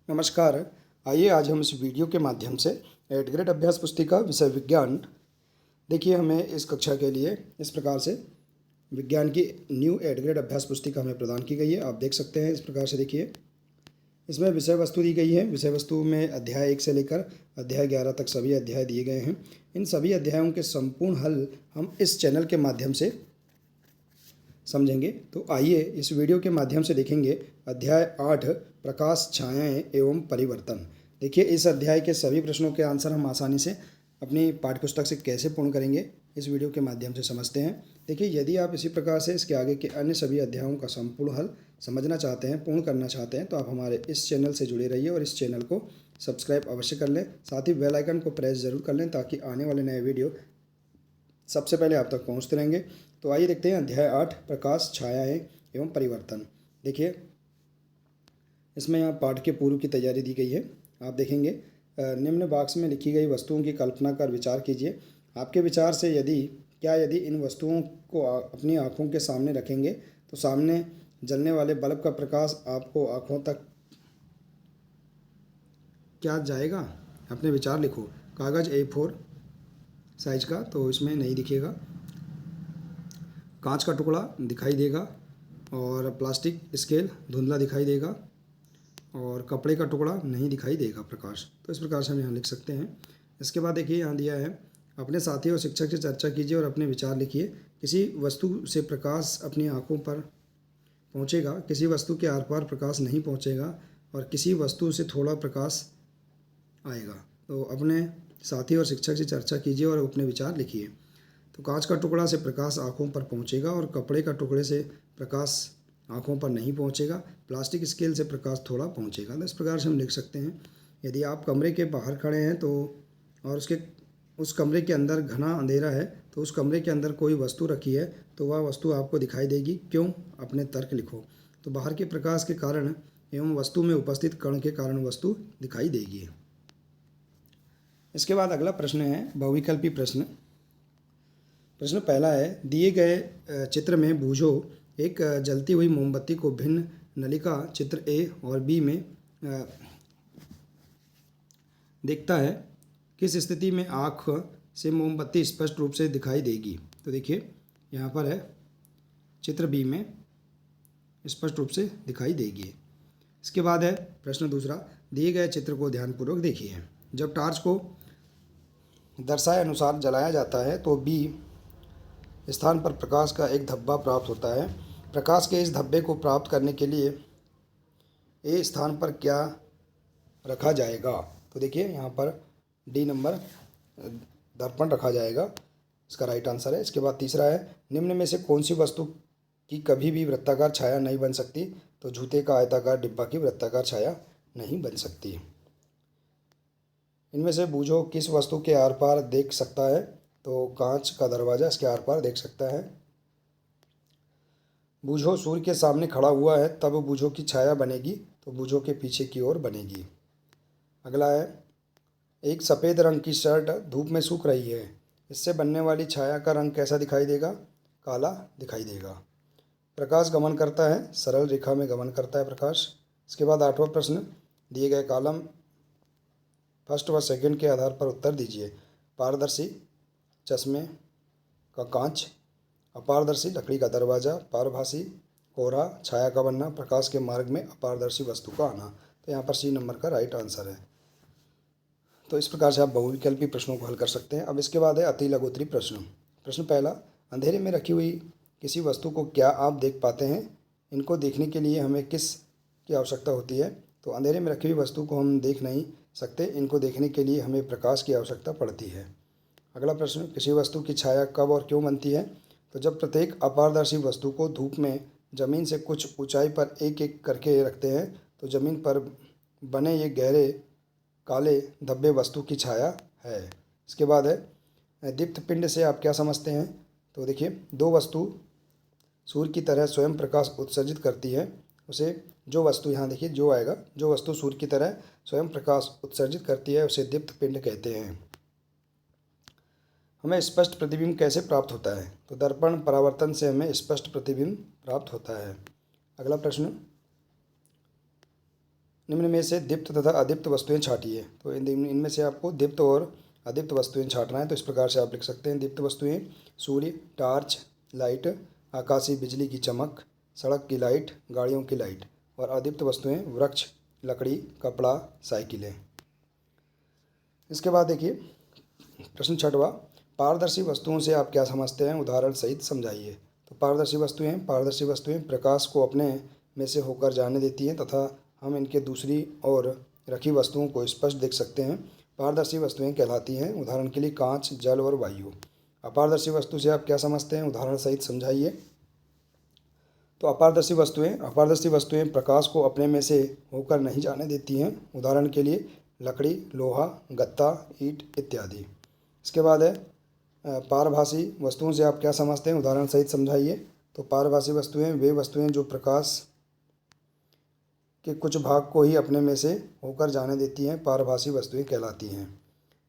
नमस्कार। आइए आज हम इस वीडियो के माध्यम से 8th ग्रेड अभ्यास पुस्तिका विषय विज्ञान, देखिए हमें इस कक्षा के लिए इस प्रकार से विज्ञान की न्यू 8th ग्रेड अभ्यास पुस्तिका हमें प्रदान की गई है। आप देख सकते हैं इस प्रकार से। देखिए इसमें विषय वस्तु दी गई है। विषय वस्तु में अध्याय 1 से लेकर अध्याय 11 तक सभी अध्याय दिए गए हैं। इन सभी अध्यायों के संपूर्ण हल हम इस चैनल के माध्यम से समझेंगे। तो आइए इस वीडियो के माध्यम से देखेंगे अध्याय 8 प्रकाश, छायाएं एवं परिवर्तन। देखिए इस अध्याय के सभी प्रश्नों के आंसर हम आसानी से अपनी पाठ्यपुस्तक से कैसे पूर्ण करेंगे इस वीडियो के माध्यम से समझते हैं। देखिए यदि आप इसी प्रकार से इसके आगे के अन्य सभी अध्यायों का संपूर्ण हल समझना चाहते हैं, पूर्ण करना चाहते हैं, तो आप हमारे इस चैनल से जुड़े रहिए और इस चैनल को सब्सक्राइब अवश्य कर लें। साथ ही बेल आइकन को प्रेस जरूर कर लें ताकि आने वाले नए वीडियो सबसे पहले आप तक पहुंचते रहेंगे। तो आइए देखते हैं अध्याय 8 प्रकाश, छायाएं एवं परिवर्तन। देखिए इसमें यहाँ पाठ के पूर्व की तैयारी दी गई है। आप देखेंगे निम्न बॉक्स में लिखी गई वस्तुओं की कल्पना कर विचार कीजिए। आपके विचार से यदि इन वस्तुओं को अपनी आँखों के सामने रखेंगे तो सामने जलने वाले बल्ब का प्रकाश आपको आँखों तक क्या जाएगा? अपने विचार लिखो। कागज़ A4 साइज का तो इसमें नहीं दिखेगा, कांच का टुकड़ा दिखाई देगा और प्लास्टिक स्केल धुंधला दिखाई देगा और कपड़े का टुकड़ा नहीं दिखाई देगा प्रकाश। तो इस प्रकार से हम यहाँ लिख सकते हैं। इसके बाद देखिए यहाँ दिया है अपने साथी और शिक्षक से चर्चा कीजिए और अपने विचार लिखिए। किसी वस्तु से प्रकाश अपनी आँखों पर पहुँचेगा, किसी वस्तु के आर पार प्रकाश नहीं पहुँचेगा और किसी वस्तु से थोड़ा प्रकाश आएगा। तो अपने साथी और शिक्षक से चर्चा कीजिए और अपने विचार लिखिए। तो कांच का टुकड़ा से प्रकाश आँखों पर पहुँचेगा और कपड़े का टुकड़े से प्रकाश आँखों पर नहीं पहुँचेगा। प्लास्टिक स्केल से प्रकाश थोड़ा पहुँचेगा। तो इस प्रकार से हम लिख सकते हैं। यदि आप कमरे के बाहर खड़े हैं तो और उस कमरे के अंदर घना अंधेरा है तो उस कमरे के अंदर कोई वस्तु रखी है तो वह वस्तु आपको दिखाई देगी। क्यों? अपने तर्क लिखो। तो बाहर के प्रकाश के कारण एवं वस्तु में उपस्थित कण के कारण वस्तु दिखाई देगी। इसके बाद अगला प्रश्न है बहुविकल्पी प्रश्न। प्रश्न पहला है दिए गए चित्र में बूझो एक जलती हुई मोमबत्ती को भिन्न नलिका चित्र ए और बी में दिखता है। किस स्थिति में आँख से मोमबत्ती स्पष्ट रूप से दिखाई देगी? तो देखिए यहाँ पर है चित्र बी में स्पष्ट रूप से दिखाई देगी। इसके बाद है प्रश्न दूसरा, दिए गए चित्र को ध्यानपूर्वक देखिए। जब टार्च को दर्शाए अनुसार जलाया जाता है तो बी स्थान पर प्रकाश का एक धब्बा प्राप्त होता है। प्रकाश के इस धब्बे को प्राप्त करने के लिए ए स्थान पर क्या रखा जाएगा? तो देखिए यहाँ पर डी नंबर दर्पण रखा जाएगा, इसका राइट आंसर है। इसके बाद तीसरा है निम्न में से कौन सी वस्तु की कभी भी वृत्ताकार छाया नहीं बन सकती? तो जूते का आयताकार डिब्बा की वृत्ताकार छाया नहीं बन सकती। इनमें से बूझो किस वस्तु के आर पार देख सकता है? तो कांच का दरवाज़ा इसके आर पार देख सकता है। बूझो सूर्य के सामने खड़ा हुआ है तब बूझो की छाया बनेगी, तो बूझो के पीछे की ओर बनेगी। अगला है एक सफ़ेद रंग की शर्ट धूप में सूख रही है, इससे बनने वाली छाया का रंग कैसा दिखाई देगा? काला दिखाई देगा। प्रकाश गमन करता है, सरल रेखा में गमन करता है प्रकाश। इसके बाद 8वां प्रश्न, दिए गए कॉलम फर्स्ट व सेकंड के आधार पर उत्तर दीजिए। पारदर्शी चश्मे का कांच, अपारदर्शी लकड़ी का दरवाज़ा, पारभासी कोहरा, छाया का बनना, प्रकाश के मार्ग में अपारदर्शी वस्तु का आना। तो यहाँ पर सी नंबर का राइट आंसर है। तो इस प्रकार से आप बहुविकल्पी प्रश्नों को हल कर सकते हैं। अब इसके बाद है अति लघुत्तरी प्रश्न। प्रश्न पहला, अंधेरे में रखी हुई किसी वस्तु को क्या आप देख पाते हैं? इनको देखने के लिए हमें किस की आवश्यकता होती है? तो अंधेरे में रखी हुई वस्तु को हम देख नहीं सकते, इनको देखने के लिए हमें प्रकाश की आवश्यकता पड़ती है। अगला प्रश्न, किसी वस्तु की छाया कब और क्यों बनती है? तो जब प्रत्येक अपारदर्शी वस्तु को धूप में ज़मीन से कुछ ऊंचाई पर एक एक करके रखते हैं तो ज़मीन पर बने ये गहरे काले धब्बे वस्तु की छाया है। इसके बाद है दीप्त पिंड से आप क्या समझते हैं? तो देखिए दो वस्तु सूर्य की तरह स्वयं प्रकाश उत्सर्जित करती है, उसे जो वस्तु यहाँ देखिए जो आएगा, जो वस्तु सूर्य की तरह स्वयं प्रकाश उत्सर्जित करती है उसे दीप्त पिंड कहते हैं। हमें स्पष्ट प्रतिबिंब कैसे प्राप्त होता है? तो दर्पण परावर्तन से हमें स्पष्ट प्रतिबिंब प्राप्त होता है। अगला प्रश्न, निम्न में से दीप्त तथा अदीप्त वस्तुएं छाटिए। तो इनमें से आपको दीप्त और अदीप्त वस्तुएं छाटना है। तो इस प्रकार से आप लिख सकते हैं। दीप्त वस्तुएं सूर्य, टॉर्च, लाइट, आकाशीय बिजली की चमक, सड़क की लाइट, गाड़ियों की लाइट। और अदीप्त वस्तुएं वृक्ष, लकड़ी, कपड़ा, साइकिलें। इसके बाद देखिए प्रश्न 6वां, पारदर्शी वस्तुओं से आप क्या समझते हैं, उदाहरण सहित समझाइए। तो पारदर्शी वस्तुएं प्रकाश को अपने में से होकर जाने देती हैं तथा हम इनके दूसरी ओर रखी वस्तुओं को स्पष्ट देख सकते हैं। पारदर्शी वस्तुएं कहलाती हैं। उदाहरण के लिए कांच, जल और वायु। अपारदर्शी वस्तु से आप क्या समझते हैं, उदाहरण सहित समझाइए। तो अपारदर्शी वस्तुएं प्रकाश को अपने में से होकर नहीं जाने देती हैं। उदाहरण के लिए लकड़ी, लोहा, गत्ता, ईंट इत्यादि। इसके बाद है पारभासी वस्तुओं से आप क्या समझते हैं, उदाहरण सहित समझाइए। तो पारभासी वस्तुएं वे वस्तुएं जो प्रकाश के कुछ भाग को ही अपने में से होकर जाने देती हैं, पारभासी वस्तुएं कहलाती हैं।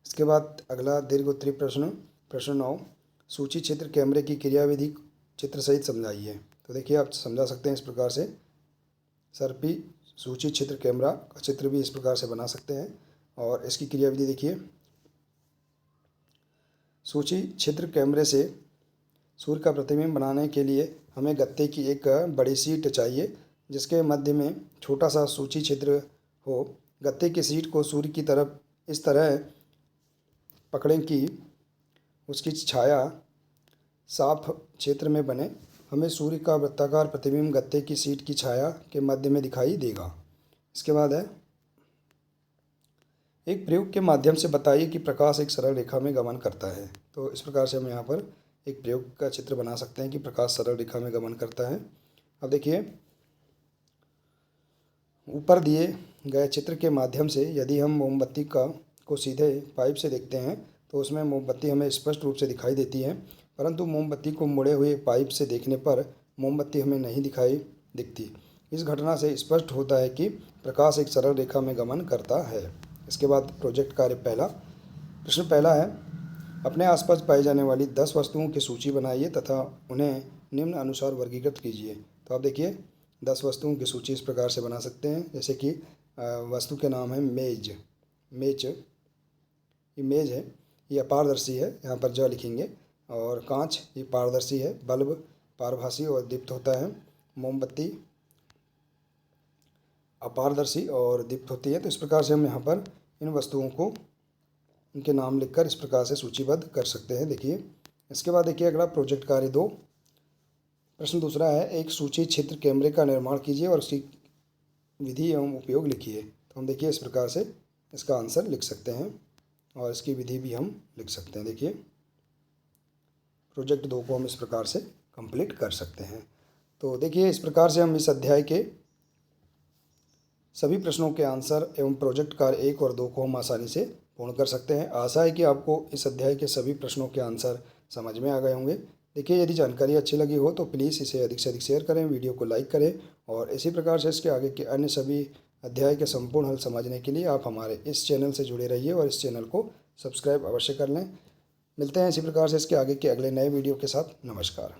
इसके बाद अगला दीर्घ उत्तरी प्रश्न 9, सूची चित्र कैमरे की क्रियाविधि चित्र सहित समझाइए। तो देखिए आप समझा सकते हैं इस प्रकार से। सर्पी सूची चित्र कैमरा का चित्र भी इस प्रकार से बना सकते हैं। और इसकी क्रियाविधि देखिए। सूची चित्र कैमरे से सूर्य का प्रतिबिंब बनाने के लिए हमें गत्ते की एक बड़ी शीट चाहिए जिसके मध्य में छोटा सा सूची छिद्र हो। गत्ते की शीट को सूर्य की तरफ इस तरह पकड़ें कि उसकी छाया साफ क्षेत्र में बने। हमें सूर्य का वृत्ताकार प्रतिबिंब गत्ते की शीट की छाया के मध्य में दिखाई देगा। इसके बाद है एक प्रयोग के माध्यम से बताइए कि प्रकाश एक सरल रेखा में गमन करता है। तो इस प्रकार से हम यहाँ पर एक प्रयोग का चित्र बना सकते हैं कि प्रकाश सरल रेखा में गमन करता है। अब देखिए ऊपर दिए गए चित्र के माध्यम से यदि हम मोमबत्ती को सीधे पाइप से देखते हैं तो उसमें मोमबत्ती हमें स्पष्ट रूप से दिखाई देती है, परंतु मोमबत्ती को मुड़े हुए पाइप से देखने पर मोमबत्ती हमें नहीं दिखाई दिखती। इस घटना से स्पष्ट होता है कि प्रकाश एक सरल रेखा में गमन करता है। इसके बाद प्रोजेक्ट कार्य प्रश्न पहला है, अपने आसपास पाई जाने वाली 10 वस्तुओं की सूची बनाइए तथा उन्हें निम्न अनुसार वर्गीकृत कीजिए। तो आप देखिए 10 वस्तुओं की सूची इस प्रकार से बना सकते हैं, जैसे कि वस्तु के नाम है मेज, ये मेज है, ये अपारदर्शी है, यहाँ पर ज लिखेंगे। और कांच, ये पारदर्शी है। बल्ब पारभासी और दीप्त होता है। मोमबत्ती अपारदर्शी और दीप्त होती है। तो इस प्रकार से हम यहाँ पर इन वस्तुओं को इनके नाम लिखकर इस प्रकार से सूचीबद्ध कर सकते हैं। देखिए इसके बाद देखिए अगला प्रोजेक्ट कार्य 2, प्रश्न दूसरा है, एक सूची चित्र कैमरे का निर्माण कीजिए और उसकी विधि एवं उपयोग लिखिए। तो हम देखिए इस प्रकार से इसका आंसर लिख सकते हैं और इसकी विधि भी हम लिख सकते हैं। देखिए प्रोजेक्ट 2 को हम इस प्रकार से कंप्लीट कर सकते हैं। तो देखिए इस प्रकार से हम इस अध्याय के सभी प्रश्नों के आंसर एवं प्रोजेक्ट कार्य 1 और 2 को हम आसानी से पूर्ण कर सकते हैं। आशा है कि आपको इस अध्याय के सभी प्रश्नों के आंसर समझ में आ गए होंगे। देखिए यदि जानकारी अच्छी लगी हो तो प्लीज़ इसे अधिक से अधिक शेयर करें, वीडियो को लाइक करें और इसी प्रकार से इसके आगे के अन्य सभी अध्याय के संपूर्ण हल समझने के लिए आप हमारे इस चैनल से जुड़े रहिए और इस चैनल को सब्सक्राइब अवश्य कर लें। मिलते हैं इसी प्रकार से इसके आगे के अगले नए वीडियो के साथ। नमस्कार।